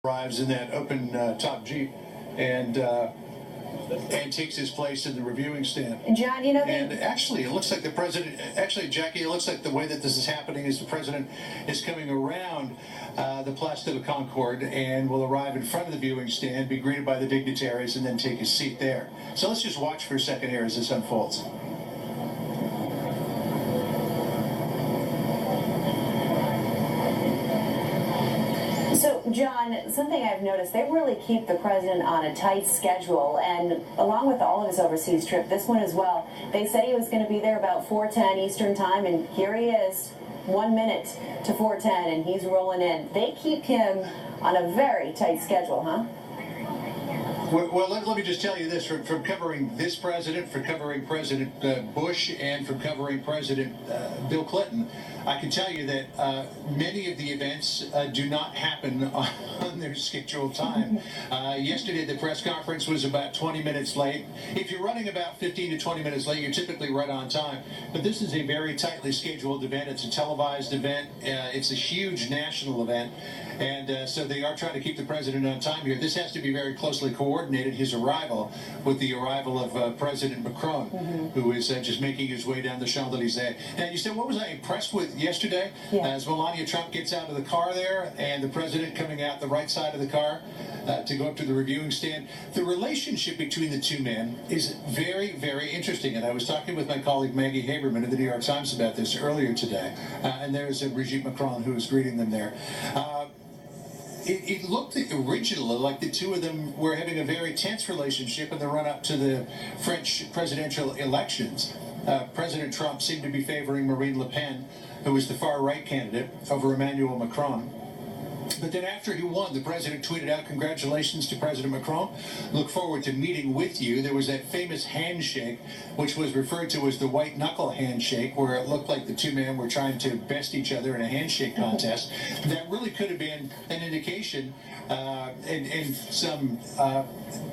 arrives in that open top Jeep and takes his place in the reviewing stand. And John, you know, and actually, it looks like the president. Actually, Jackie, it looks like the way that this is happening is the president is coming around the Place de la Concorde and will arrive in front of the viewing stand, be greeted by the dignitaries, and then take his seat there. So let's just watch for a second here as this unfolds. So, John, something I've noticed, they really keep the president on a tight schedule, and along with all of his overseas trip, this one as well, they said he was going to be there about 4:10 Eastern time, and here he is, 1 minute to 4:10, and he's rolling in. They keep him on a very tight schedule, huh? Well, let me just tell you this, from covering this president, from covering President Bush, and from covering President Bill Clinton, I can tell you that many of the events do not happen on their scheduled time. Yesterday, the press conference was about 20 minutes late. If you're running about 15 to 20 minutes late, you're typically right on time. But this is a very tightly scheduled event. It's a televised event. It's a huge national event. And so they are trying to keep the president on time here. This has to be very closely coordinated, his arrival, with the arrival of President Macron, who is just making his way down the Champs-Élysées. Now, you said, what was I impressed with yesterday? Yeah. As Melania Trump gets out of the car there, and the president coming out the right side of the car to go up to the reviewing stand. The relationship between the two men is very, very interesting. And I was talking with my colleague Maggie Haberman of the New York Times about this earlier today. And there's Brigitte Macron who was greeting them there. It looked originally like the two of them were having a very tense relationship in the run-up to the French presidential elections. President Trump seemed to be favoring Marine Le Pen, who was the far-right candidate, over Emmanuel Macron. But then after he won, the president tweeted out, "Congratulations to President Macron. Look forward to meeting with you." There was that famous handshake, which was referred to as the white knuckle handshake, where it looked like the two men were trying to best each other in a handshake contest. That really could have been an indication and some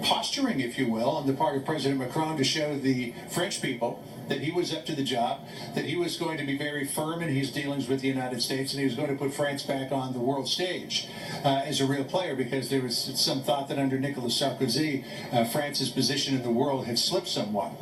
posturing, if you will, on the part of President Macron to show the French people that he was up to the job, that he was going to be very firm in his dealings with the United States, and he was going to put France back on the world stage as a real player, because there was some thought that under Nicolas Sarkozy, France's position in the world had slipped somewhat.